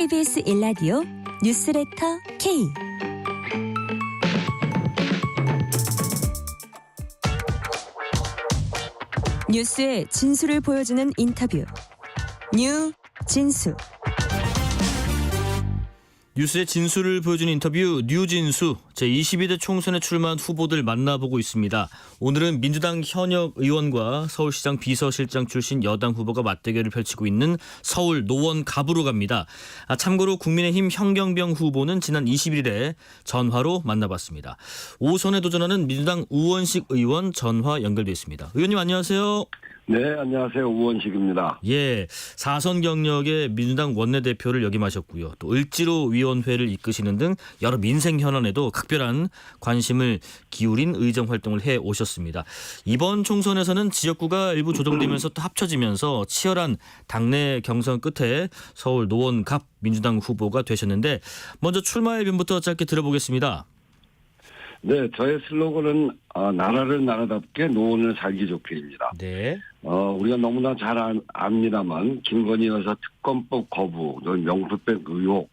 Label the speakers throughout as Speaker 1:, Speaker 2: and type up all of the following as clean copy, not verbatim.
Speaker 1: KBS 1라디오 뉴스레터 K. 뉴스의 진수를 보여주는 인터뷰. 뉴진수.
Speaker 2: 뉴스의 진수를 보여주는 인터뷰 뉴진수. 제22대 총선에 출마한 후보들 만나보고 있습니다. 오늘은 민주당 현역 의원과 서울시장 비서실장 출신 여당 후보가 맞대결을 펼치고 있는 서울 노원 갑으로 갑니다. 참고로 국민의힘 현경병 후보는 지난 21일에 전화로 만나봤습니다. 5선에 도전하는 민주당 우원식 의원 전화 연결돼 있습니다. 의원님 안녕하세요.
Speaker 3: 네, 안녕하세요. 우원식입니다.
Speaker 2: 예, 4선 경력의 민주당 원내대표를 역임하셨고요. 또 을지로 위원회를 이끄시는 등 여러 민생 현안에도 각별한 관심을 기울인 의정 활동을 해 오셨습니다. 이번 총선에서는 지역구가 일부 조정되면서 또 합쳐지면서 치열한 당내 경선 끝에 서울 노원 갑 민주당 후보가 되셨는데 먼저 출마의 변부터 짧게 들어보겠습니다.
Speaker 3: 네, 저의 슬로건은 나라를 나라답게 노원을 살기 좋게입니다.
Speaker 2: 네.
Speaker 3: 우리가 너무나 잘 압니다만 김건희 여사 특검법 거부, 명품백 의혹,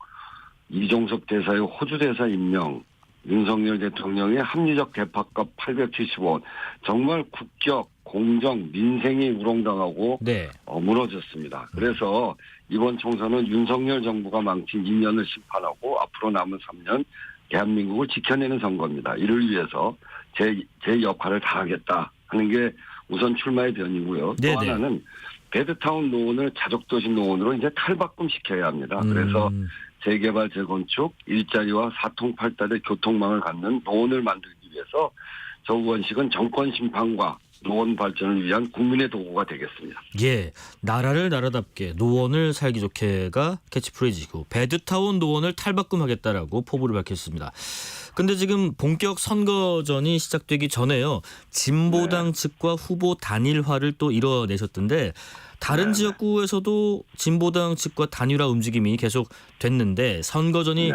Speaker 3: 이종석 대사의 호주 대사 임명, 윤석열 대통령의 합리적 대파값 870원, 정말 국격, 공정, 민생이 우롱당하고
Speaker 2: 네.
Speaker 3: 무너졌습니다. 그래서 이번 총선은 윤석열 정부가 망친 2년을 심판하고 앞으로 남은 3년 대한민국을 지켜내는 선거입니다. 이를 위해서 제 역할을 다하겠다 하는 게 우선 출마의 변이고요.
Speaker 2: 네네.
Speaker 3: 또 하나는 베드타운 노원을 자족도시 노원으로 이제 탈바꿈시켜야 합니다. 그래서 재개발, 재건축, 일자리와 사통팔달의 교통망을 갖는 노원을 만들기 위해서 저 우원식은 정권 심판과 노원 발전을 위한 국민의 도구가 되겠습니다.
Speaker 2: 예, 나라를 나라답게 노원을 살기 좋게가 캐치프레이즈고 베드타운 노원을 탈바꿈하겠다라고 포부를 밝혔습니다. 근데 지금 본격 선거전이 시작되기 전에요. 진보당 측과 후보 단일화를 또 이뤄내셨던데 다른 지역구에서도 진보당 측과 단일화 움직임이 계속 됐는데 선거전이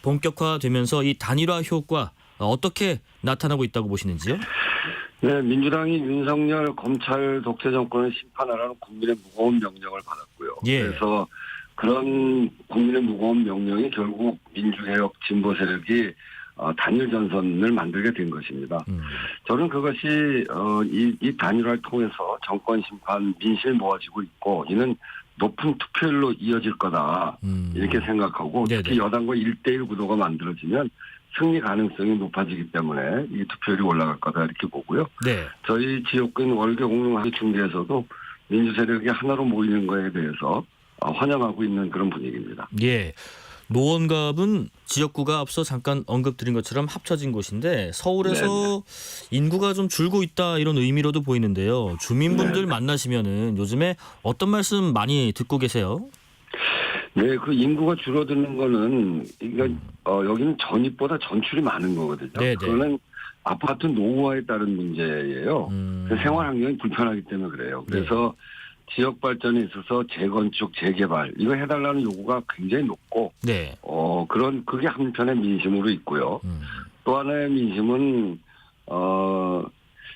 Speaker 2: 본격화되면서 이 단일화 효과 어떻게 나타나고 있다고 보시는지요?
Speaker 3: 네, 민주당이 윤석열 검찰 독재 정권을 심판하라는 국민의 무거운 명령을 받았고요.
Speaker 2: 예.
Speaker 3: 그래서 그런 국민의 무거운 명령이 결국 민주개혁 진보 세력이 단일 전선을 만들게 된 것입니다. 저는 그것이 이 단일화를 통해서 정권 심판, 민심이 모아지고 있고 이는 높은 투표율로 이어질 거다 이렇게 생각하고
Speaker 2: 네네.
Speaker 3: 특히 여당과 1대1 구도가 만들어지면 승리 가능성이 높아지기 때문에 이 투표율이 올라갈 거다 이렇게 보고요.
Speaker 2: 네.
Speaker 3: 저희 지역구인 월계 공릉 중계에서도 민주 세력이 하나로 모이는 거에 대해서 환영하고 있는 그런 분위기입니다.
Speaker 2: 예. 노원갑은 지역구가 앞서 잠깐 언급드린 것처럼 합쳐진 곳인데 서울에서 인구가 좀 줄고 있다 이런 의미로도 보이는데요. 주민분들 만나시면은 요즘에 어떤 말씀 많이 듣고 계세요?
Speaker 3: 네, 그 인구가 줄어드는 거는 그러니까 여기는 전입보다 전출이 많은 거거든요.
Speaker 2: 네네.
Speaker 3: 그거는 아파트 노후화에 따른 문제예요. 생활 환경이 불편하기 때문에 그래요. 그래서 지역 발전에 있어서 재건축, 재개발 이거 해달라는 요구가 굉장히 높고,
Speaker 2: 네.
Speaker 3: 그게 한편의 민심으로 있고요. 또 하나의 민심은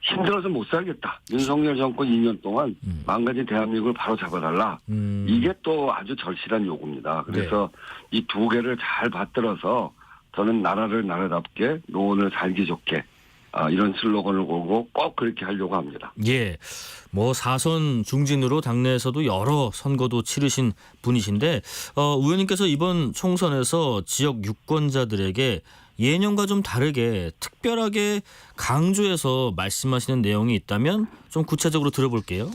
Speaker 3: 힘들어서 못 살겠다. 윤석열 정권 2년 동안 망가진 대한민국을 바로 잡아달라. 이게 또 아주 절실한 요구입니다. 그래서 이 두 개를 잘 받들어서 저는 나라를 나라답게 노원을 살기 좋게 이런 슬로건을 걸고 꼭 그렇게 하려고 합니다.
Speaker 2: 예. 뭐 4선 중진으로 당내에서도 여러 선거도 치르신 분이신데 의원님께서 이번 총선에서 지역 유권자들에게 예년과 좀 다르게 특별하게 강조해서 말씀하시는 내용이 있다면 좀 구체적으로 들어볼게요.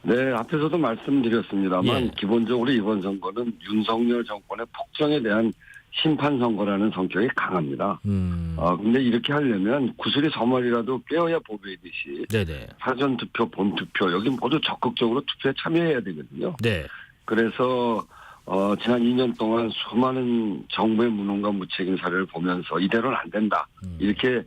Speaker 3: 네, 앞에서도 말씀드렸습니다만
Speaker 2: 예.
Speaker 3: 기본적으로 이번 선거는 윤석열 정권의 폭정에 대한 심판 선거라는 성격이 강합니다. 근데 이렇게 하려면 구슬이 서말이라도 꿰어야 보배이듯이
Speaker 2: 네네.
Speaker 3: 사전 투표, 본 투표 여기 모두 적극적으로 투표에 참여해야 되거든요.
Speaker 2: 네.
Speaker 3: 그래서 지난 2년 동안 수많은 정부의 무능과 무책임 사례를 보면서 이대로는 안 된다. 이렇게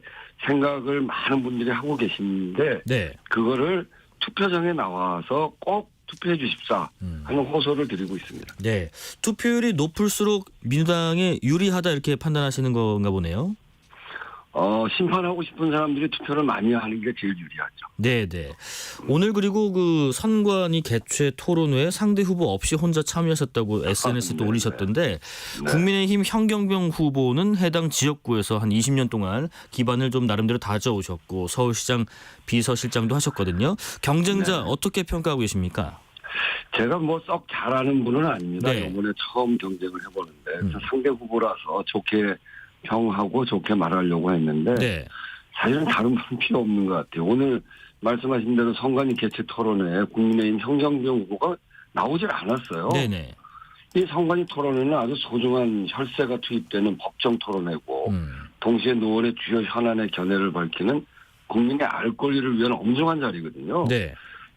Speaker 3: 생각을 많은 분들이 하고 계시는데
Speaker 2: 네.
Speaker 3: 그거를 투표장에 나와서 꼭 투표해 주십사 하는 호소를 드리고 있습니다.
Speaker 2: 네. 투표율이 높을수록 민주당에 유리하다 이렇게 판단하시는 건가 보네요.
Speaker 3: 심판하고 싶은 사람들이 투표를 많이 하는 게 제일 유리하죠.
Speaker 2: 네네. 오늘 그리고 그 선관위 개최 토론회에 상대 후보 없이 혼자 참여하셨다고 SNS에 또
Speaker 3: 네,
Speaker 2: 올리셨던데
Speaker 3: 네.
Speaker 2: 국민의힘 현경병 후보는 해당 지역구에서 한 20년 동안 기반을 좀 나름대로 다져오셨고 서울시장 비서실장도 하셨거든요. 경쟁자
Speaker 3: 네.
Speaker 2: 어떻게 평가하고 계십니까?
Speaker 3: 제가 뭐 썩 잘하는 분은 아닙니다.
Speaker 2: 네.
Speaker 3: 이번에 처음 경쟁을 해보는데 상대 후보라서 좋게 평하고 좋게 말하려고 했는데
Speaker 2: 네.
Speaker 3: 사실은 다른 분은 필요 없는 것 같아요. 오늘 말씀하신 대로 선관위 개최 토론회에 국민의힘 현경병 후보가 나오질 않았어요.
Speaker 2: 네네.
Speaker 3: 이 선관위 토론회는 아주 소중한 혈세가 투입되는 법정 토론회고 동시에 노원의 주요 현안의 견해를 밝히는 국민의 알 권리를 위한 엄중한 자리거든요.
Speaker 2: 네.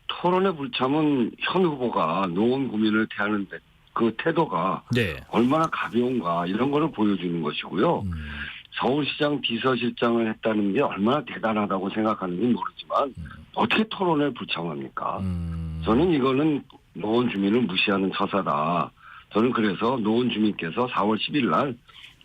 Speaker 3: 토론에 불참은 현 후보가 노원 구민을 대하는 그 태도가
Speaker 2: 네.
Speaker 3: 얼마나 가벼운가 이런 거를 보여주는 것이고요. 서울시장 비서실장을 했다는 게 얼마나 대단하다고 생각하는지 모르지만 어떻게 토론에 불참합니까? 저는 이거는 노원 주민을 무시하는 처사다. 저는 그래서 노원 주민께서 4월 10일 날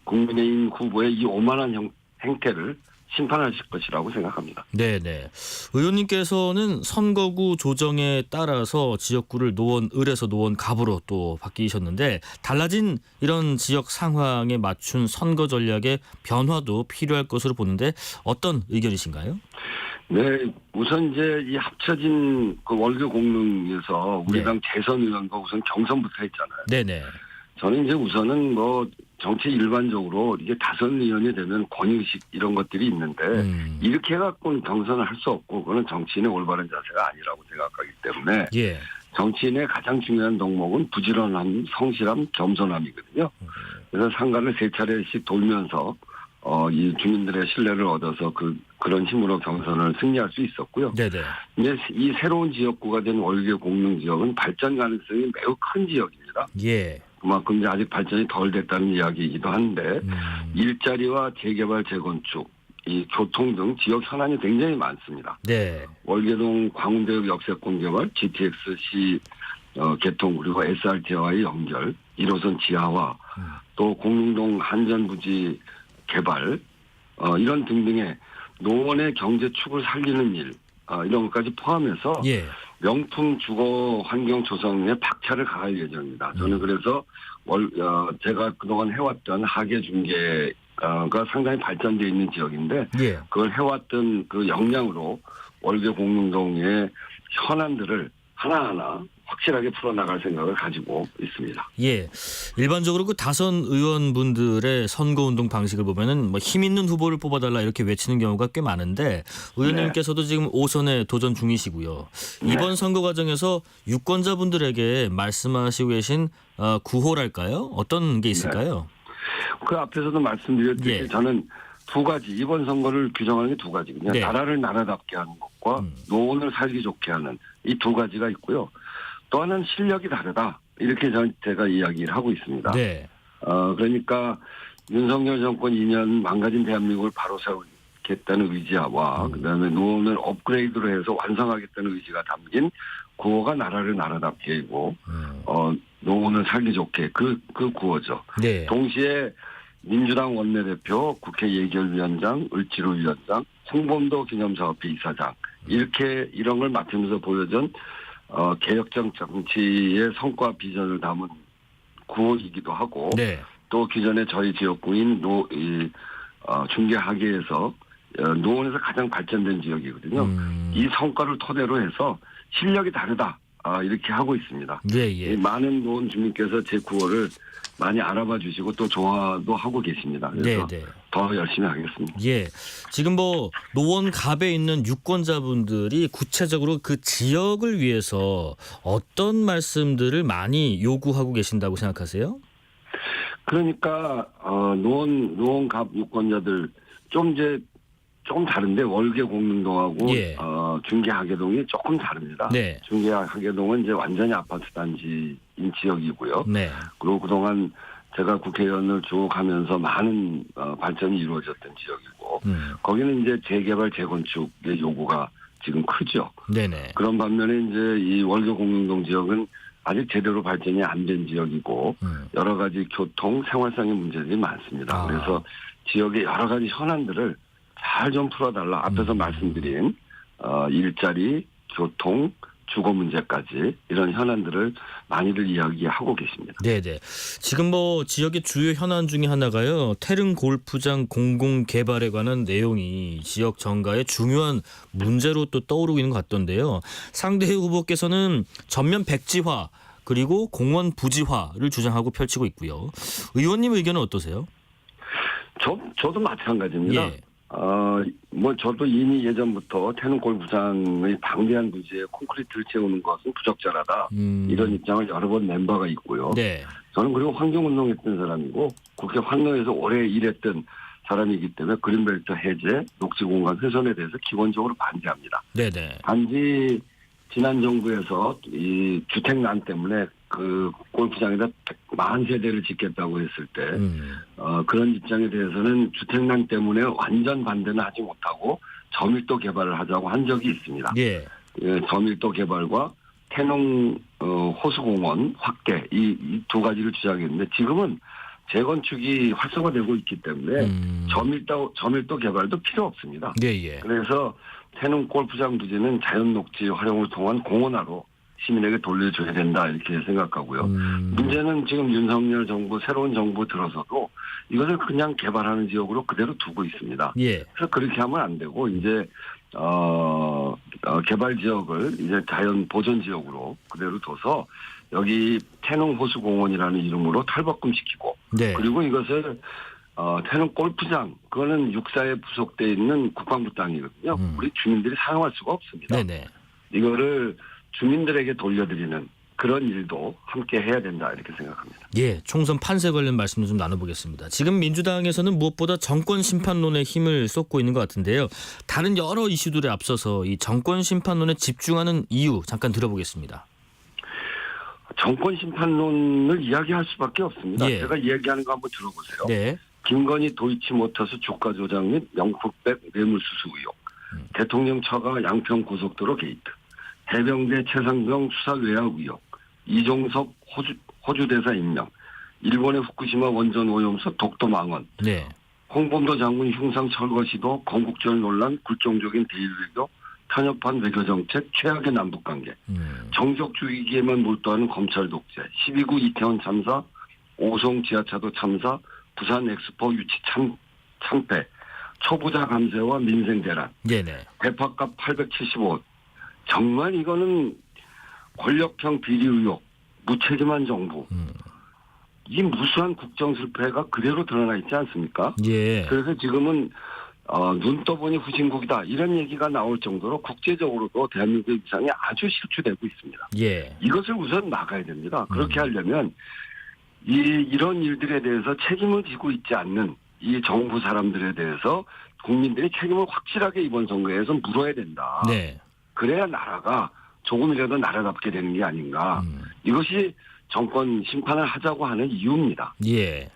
Speaker 3: 국민의힘 후보의 이 오만한 행태를 심판하실 것이라고 생각합니다.
Speaker 2: 네네. 의원님께서는 선거구 조정에 따라서 지역구를 노원을에서 노원갑으로 또 바뀌셨는데 달라진 이런 지역 상황에 맞춘 선거 전략의 변화도 필요할 것으로 보는데 어떤 의견이신가요?
Speaker 3: 네, 우선 이제 이 합쳐진 그 월교 공릉에서 우리
Speaker 2: 네.
Speaker 3: 당 대선 의원과 우선 경선부터 했잖아요.
Speaker 2: 네네.
Speaker 3: 저는 이제 우선은 뭐 정치 일반적으로 이게 다선 의원이 되면 권위의식 이런 것들이 있는데 이렇게 해갖고는 경선을 할 수 없고 그거는 정치인의 올바른 자세가 아니라고 생각하기 때문에
Speaker 2: 예.
Speaker 3: 정치인의 가장 중요한 덕목은 부지런함, 성실함, 겸손함이거든요. 그래서 상가를 3차례씩 돌면서 이 주민들의 신뢰를 얻어서 그런 힘으로 경선을 승리할 수 있었고요.
Speaker 2: 네네.
Speaker 3: 이제 이 새로운 지역구가 된 월교 공릉 지역은 발전 가능성이 매우 큰 지역입니다.
Speaker 2: 예.
Speaker 3: 그만큼 이제 아직 발전이 덜 됐다는 이야기이기도 한데 일자리와 재개발, 재건축, 이 교통 등 지역 현안이 굉장히 많습니다.
Speaker 2: 네.
Speaker 3: 월계동 광운대역 역세권 개발, GTX-C 개통 그리고 SRT와의 연결, 1호선 지하화, 또 공릉동 한전부지 개발 이런 등등의 노원의 경제축을 살리는 일 이런 것까지 포함해서
Speaker 2: 예.
Speaker 3: 명품 주거 환경 조성에 박차를 가할 예정입니다. 저는 그래서 제가 그동안 해왔던 하계 중개가 상당히 발전되어 있는 지역인데
Speaker 2: 예.
Speaker 3: 그걸 해왔던 그 역량으로 월교 공릉동의 현안들을 하나하나 확실하게 풀어나갈 생각을 가지고 있습니다.
Speaker 2: 예. 일반적으로 그 다선 의원분들의 선거운동 방식을 보면은 뭐 힘 있는 후보를 뽑아달라 이렇게 외치는 경우가 꽤 많은데 의원님께서도 지금 5선에 도전 중이시고요.
Speaker 3: 네.
Speaker 2: 이번 선거 과정에서 유권자분들에게 말씀하시고 계신 구호랄까요? 어떤 게 있을까요?
Speaker 3: 그 앞에서도 말씀드렸듯이
Speaker 2: 예.
Speaker 3: 저는 두 가지 이번 선거를 규정하는 게 두 가지거든요.
Speaker 2: 네.
Speaker 3: 나라를 나라답게 하는 것과 노원을 살기 좋게 하는 이 두 가지가 있고요. 또 하나는 실력이 다르다. 이렇게 제가 이야기를 하고 있습니다.
Speaker 2: 네.
Speaker 3: 그러니까 윤석열 정권 2년 망가진 대한민국을 바로 세우겠다는 의지와 그다음에 노원을 업그레이드로 해서 완성하겠다는 의지가 담긴 구호가 나라를 나라답게이고 노원을 살기 좋게 그 구호죠.
Speaker 2: 네.
Speaker 3: 동시에 민주당 원내대표, 국회 예결위원장, 을지로위원장, 홍범도 기념사업회 이사장 이렇게 이런 걸 맡으면서 보여준 개혁적 정치의 성과 비전을 담은 구호이기도 하고
Speaker 2: 네.
Speaker 3: 또 기존에 저희 지역구인 중계하계에서 노원에서 가장 발전된 지역이거든요. 이 성과를 토대로 해서 실력이 다르다 이렇게 하고 있습니다.
Speaker 2: 예, 예.
Speaker 3: 많은 노원 주민께서 제 구호를 많이 알아봐 주시고 또 좋아도 하고 계십니다. 그래서
Speaker 2: 네, 네.
Speaker 3: 더 열심히 하겠습니다.
Speaker 2: 예. 지금 뭐 노원갑에 있는 유권자분들이 구체적으로 그 지역을 위해서 어떤 말씀들을 많이 요구하고 계신다고 생각하세요?
Speaker 3: 그러니까 노원갑 유권자들 조금 다른데 월계 공릉동하고
Speaker 2: 예.
Speaker 3: 중계하계동이 조금 다릅니다.
Speaker 2: 네.
Speaker 3: 중계하계동은 이제 완전히 아파트 단지인 지역이고요.
Speaker 2: 네.
Speaker 3: 그리고 그동안 제가 국회의원을 쭉 하면서 많은 발전이 이루어졌던 지역이고 거기는 이제 재개발 재건축의 요구가 지금 크죠.
Speaker 2: 네네.
Speaker 3: 그런 반면에 이제 이 월교 공릉동 지역은 아직 제대로 발전이 안 된 지역이고 여러 가지 교통 생활상의 문제들이 많습니다. 그래서 지역의 여러 가지 현안들을 잘 좀 풀어달라. 앞에서 말씀드린 일자리, 교통, 주거 문제까지 이런 현안들을 많이들 이야기하고 계십니다.
Speaker 2: 네네. 지금 뭐 지역의 주요 현안 중에 하나가요. 태릉 골프장 공공 개발에 관한 내용이 지역 정가의 중요한 문제로 또 떠오르고 있는 것 같던데요. 상대 후보께서는 전면 백지화 그리고 공원 부지화를 주장하고 펼치고 있고요. 의원님 의견은 어떠세요?
Speaker 3: 저도 마찬가지입니다.
Speaker 2: 예.
Speaker 3: 뭐 저도 이미 예전부터 태릉 골프장의 방대한 부지에 콘크리트를 채우는 것은 부적절하다. 이런 입장을 여러 번 낸 바가 있고요.
Speaker 2: 네.
Speaker 3: 저는 그리고 환경운동했던 사람이고 국회 환노에서 오래 일했던 사람이기 때문에 그린벨트 해제, 녹지공간 훼손에 대해서 기본적으로 반대합니다.
Speaker 2: 네네.
Speaker 3: 단지 지난 정부에서 이 주택난 때문에 그 골프장에다 40세대를 짓겠다고 했을 때 그런 입장에 대해서는 주택난 때문에 완전 반대는 하지 못하고 저밀도 개발을 하자고 한 적이 있습니다.
Speaker 2: 예.
Speaker 3: 저밀도 개발과 태릉 호수공원 확대 이 두 가지를 주장했는데 지금은 재건축이 활성화되고 있기 때문에 저밀도 개발도 필요 없습니다.
Speaker 2: 예.
Speaker 3: 그래서 태릉 골프장 부지는 자연 녹지 활용을 통한 공원화로 시민에게 돌려줘야 된다 이렇게 생각하고요. 문제는 지금 윤석열 정부 새로운 정부 들어서도 이것을 그냥 개발하는 지역으로 그대로 두고 있습니다.
Speaker 2: 예.
Speaker 3: 그래서 그렇게 하면 안 되고 이제 개발 지역을 이제 자연 보존 지역으로 그대로 둬서 여기 태릉 호수공원이라는 이름으로 탈바꿈시키고
Speaker 2: 네.
Speaker 3: 그리고 이것을 태릉 골프장 그거는 육사에 부속돼 있는 국방부 땅이거든요. 우리 주민들이 사용할 수가 없습니다.
Speaker 2: 네네.
Speaker 3: 이거를 주민들에게 돌려드리는 그런 일도 함께 해야 된다 이렇게 생각합니다.
Speaker 2: 예, 총선 판세 관련 말씀을 좀 나눠보겠습니다. 지금 민주당에서는 무엇보다 정권 심판론에 힘을 쏟고 있는 것 같은데요. 다른 여러 이슈들에 앞서서 이 정권 심판론에 집중하는 이유 잠깐 들어보겠습니다.
Speaker 3: 정권 심판론을 이야기할 수밖에 없습니다.
Speaker 2: 예.
Speaker 3: 제가 이야기하는 거 한번 들어보세요.
Speaker 2: 네.
Speaker 3: 김건희 도이치모터스 주가 조작 및 명품백 뇌물수수 의혹, 대통령 처가 양평 고속도로 게이트, 해병대 최상병 수사 외압 의혹, 이종섭 호주 대사 임명, 일본의 후쿠시마 원전 오염수 독도 망언,
Speaker 2: 네.
Speaker 3: 홍범도 장군 흉상 철거 시도, 건국절 논란, 굴종적인 대일 외교, 편협한 외교정책, 최악의 남북관계, 정적주의기에만 몰두하는 검찰 독재, 12구 이태원 참사, 오송 지하차도 참사, 부산 엑스포 유치 참패, 초부자 감세와 민생 대란,
Speaker 2: 네네.
Speaker 3: 대파값 875억. 정말 이거는 권력형 비리 의혹, 무책임한 정부. 이 무수한 국정 실패가 그대로 드러나 있지 않습니까?
Speaker 2: 예.
Speaker 3: 그래서 지금은 눈 떠보니 후진국이다 이런 얘기가 나올 정도로 국제적으로도 대한민국의 위상이 아주 실추되고 있습니다.
Speaker 2: 예.
Speaker 3: 이것을 우선 막아야 됩니다. 그렇게 하려면 이런 일들에 대해서 책임을 지고 있지 않는 이 정부 사람들에 대해서 국민들이 책임을 확실하게 이번 선거에서 물어야 된다.
Speaker 2: 네.
Speaker 3: 그래야 나라가 조금이라도 나라답게 되는 게 아닌가. 이것이 정권 심판을 하자고 하는 이유입니다.
Speaker 2: 예.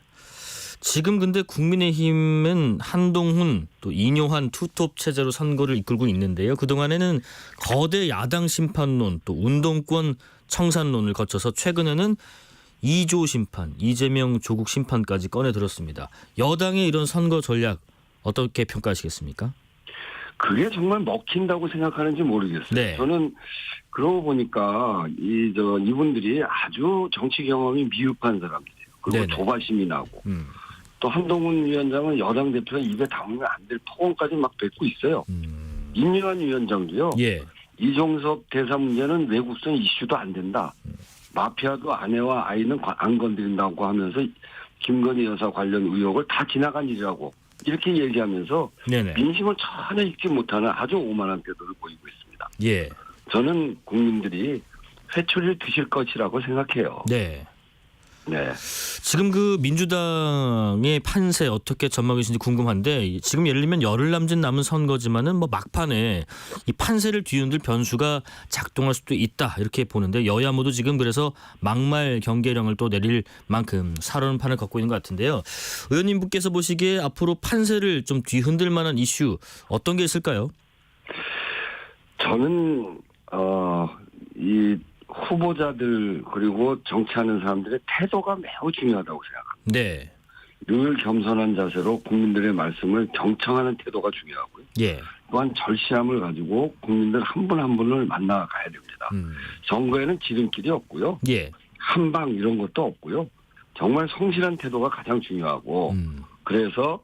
Speaker 2: 지금 근데 국민의힘은 한동훈 또 이뇨한 투톱 체제로 선거를 이끌고 있는데요. 그동안에는 거대 야당 심판론 또 운동권 청산론을 거쳐서 최근에는 2조 심판, 이재명 조국 심판까지 꺼내 들었습니다. 여당의 이런 선거 전략 어떻게 평가하시겠습니까?
Speaker 3: 그게 정말 먹힌다고 생각하는지 모르겠어요.
Speaker 2: 네.
Speaker 3: 저는 그러고 보니까 이분들이 아주 정치 경험이 미흡한 사람들이에요. 그리고
Speaker 2: 네네.
Speaker 3: 조바심이 나고 또 한동훈 위원장은 여당 대표가 입에 담으면 안 될 토건까지 막 뱉고 있어요. 임요한 위원장도요.
Speaker 2: 예.
Speaker 3: 이종섭 대사 문제는 외국성 이슈도 안 된다. 마피아도 아내와 아이는 안 건드린다고 하면서 김건희 여사 관련 의혹을 다 지나간 일이라고 이렇게 얘기하면서
Speaker 2: 네네.
Speaker 3: 민심을 전혀 읽지 못하는 아주 오만한 태도를 보이고 있습니다.
Speaker 2: 예.
Speaker 3: 저는 국민들이 회초리를 드실 것이라고 생각해요.
Speaker 2: 네.
Speaker 3: 네.
Speaker 2: 지금 그 민주당의 판세 어떻게 전망이신지 궁금한데 지금 예를 들면 열흘 남은 선거지만은 뭐 막판에 이 판세를 뒤흔들 변수가 작동할 수도 있다 이렇게 보는데 여야 모두 지금 그래서 막말 경계령을 또 내릴 만큼 살얼음판을 걷고 있는 것 같은데요. 의원님께서 보시기에 앞으로 판세를 좀 뒤흔들 만한 이슈 어떤 게 있을까요?
Speaker 3: 저는 이 후보자들 그리고 정치하는 사람들의 태도가 매우 중요하다고 생각합니다.
Speaker 2: 네.
Speaker 3: 늘 겸손한 자세로 국민들의 말씀을 경청하는 태도가 중요하고요.
Speaker 2: 예.
Speaker 3: 또한 절실함을 가지고 국민들 한 분 한 분을 만나가야 됩니다. 선거에는 지름길이 없고요.
Speaker 2: 예.
Speaker 3: 한방 이런 것도 없고요. 정말 성실한 태도가 가장 중요하고 그래서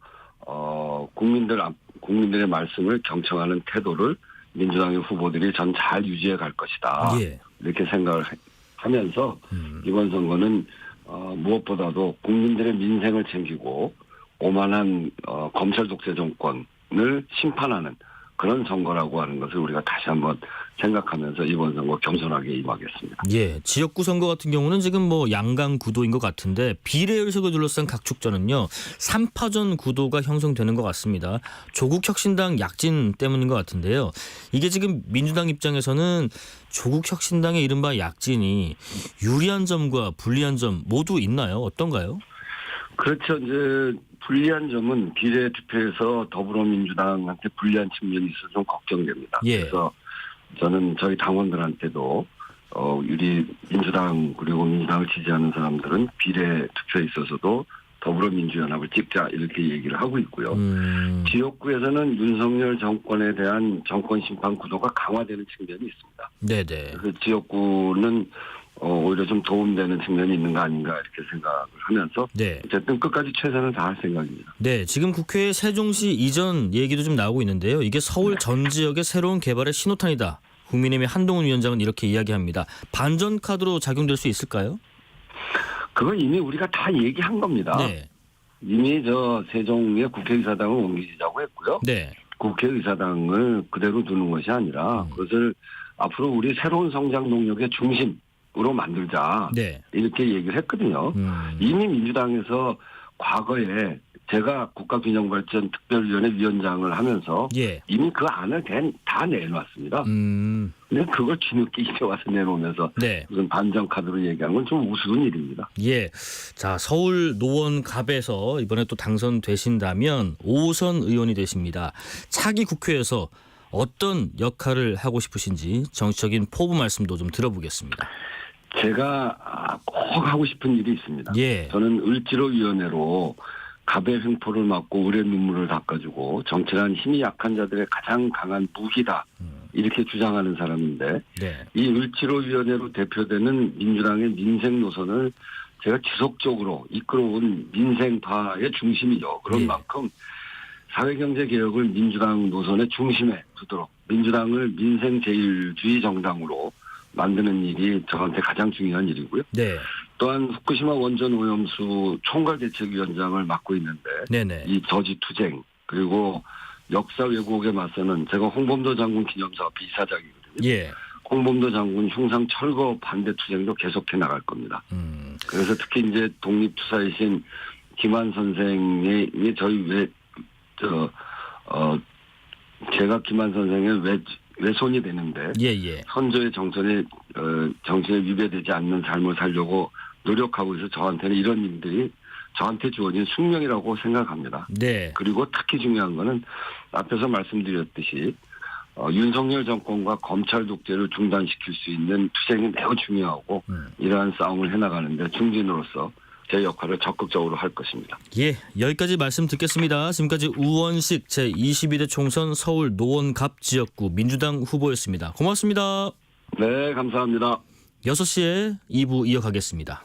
Speaker 3: 국민들의 말씀을 경청하는 태도를 민주당의 후보들이 전 잘 유지해 갈 것이다.
Speaker 2: 예.
Speaker 3: 이렇게 생각을 하면서 이번 선거는 무엇보다도 국민들의 민생을 챙기고 오만한 검찰 독재 정권을 심판하는 그런 선거라고 하는 것을 우리가 다시 한번 생각하면서 이번 선거 겸손하게 임하겠습니다.
Speaker 2: 예, 지역구 선거 같은 경우는 지금 뭐 양강 구도인 것 같은데 비례 의석을 둘러싼 각 축전은요 3파전 구도가 형성되는 것 같습니다. 조국혁신당 약진 때문인 것 같은데요. 이게 지금 민주당 입장에서는 조국혁신당의 이른바 약진이 유리한 점과 불리한 점 모두 있나요? 어떤가요?
Speaker 3: 그렇죠. 이제 불리한 점은 비례 투표에서 더불어민주당한테 불리한 측면이 있어서 좀 걱정됩니다.
Speaker 2: 예.
Speaker 3: 그래서 저는 저희 당원들한테도 우리 민주당 그리고 민주당을 지지하는 사람들은 비례 투표에 있어서도 더불어민주연합을 찍자 이렇게 얘기를 하고 있고요. 지역구에서는 윤석열 정권에 대한 정권 심판 구도가 강화되는 측면이 있습니다.
Speaker 2: 네네.
Speaker 3: 그래서 지역구는 오히려 좀 도움되는 측면이 있는 거 아닌가 이렇게 생각을 하면서
Speaker 2: 네.
Speaker 3: 어쨌든 끝까지 최선을 다할 생각입니다.
Speaker 2: 네, 지금 국회에 세종시 이전 얘기도 좀 나오고 있는데요. 이게 서울 전 지역의 새로운 개발의 신호탄이다. 국민의힘의 한동훈 위원장은 이렇게 이야기합니다. 반전 카드로 작용될 수 있을까요?
Speaker 3: 그건 이미 우리가 다 얘기한 겁니다.
Speaker 2: 네.
Speaker 3: 이미 세종의 국회의사당을 옮기자고 했고요.
Speaker 2: 네.
Speaker 3: 국회의사당을 그대로 두는 것이 아니라 그것을 앞으로 우리 새로운 성장 동력의 중심으로 만들자.
Speaker 2: 네.
Speaker 3: 이렇게 얘기를 했거든요. 이미 민주당에서 과거에 제가 국가균형발전 특별위원회 위원장을 하면서
Speaker 2: 예.
Speaker 3: 이미 그 안을 다 내놨습니다. 근데 그걸 뒤늦게 이제 와서 내놓으면서
Speaker 2: 네.
Speaker 3: 무슨 반전 카드로 얘기하는 건 좀 우스운 일입니다.
Speaker 2: 예. 자, 서울 노원갑에서 이번에 또 당선되신다면 5선 의원이 되십니다. 차기 국회에서 어떤 역할을 하고 싶으신지 정치적인 포부 말씀도 좀 들어보겠습니다.
Speaker 3: 제가 꼭 하고 싶은 일이 있습니다.
Speaker 2: 예.
Speaker 3: 저는 을지로위원회로 갑의 횡포를 막고 을의 눈물을 닦아주고 정치란 힘이 약한 자들의 가장 강한 무기다. 이렇게 주장하는 사람인데
Speaker 2: 네.
Speaker 3: 이 을지로위원회로 대표되는 민주당의 민생 노선을 제가 지속적으로 이끌어온 민생파의 중심이죠. 그런
Speaker 2: 예.
Speaker 3: 만큼 사회경제개혁을 민주당 노선의 중심에 두도록 민주당을 민생제일주의 정당으로 만드는 일이 저한테 가장 중요한 일이고요.
Speaker 2: 네.
Speaker 3: 또한 후쿠시마 원전 오염수 총괄대책위원장을 맡고 있는데
Speaker 2: 네네.
Speaker 3: 이 저지투쟁 그리고 역사 왜곡에 맞서는 제가 홍범도 장군 기념사업 이사장이거든요.
Speaker 2: 예.
Speaker 3: 홍범도 장군 흉상 철거 반대 투쟁도 계속해 나갈 겁니다. 그래서 특히 이제 독립투사이신 김한 선생이 제가 김한 선생의 외손이 되는데
Speaker 2: 예예.
Speaker 3: 선조의 정신에 위배되지 않는 삶을 살려고 노력하고 있어서 저한테는 이런 일들이 저한테 주어진 숙명이라고 생각합니다.
Speaker 2: 네.
Speaker 3: 그리고 특히 중요한 거는 앞에서 말씀드렸듯이 윤석열 정권과 검찰 독재를 중단시킬 수 있는 투쟁이 매우 중요하고 이러한 싸움을 해나가는데 중진으로서 제 역할을 적극적으로 할 것입니다.
Speaker 2: 예, 여기까지 말씀 듣겠습니다. 지금까지 우원식 제22대 총선 서울 노원갑 지역구 민주당 후보였습니다. 고맙습니다.
Speaker 3: 네, 감사합니다.
Speaker 2: 6시에 2부 이어가겠습니다.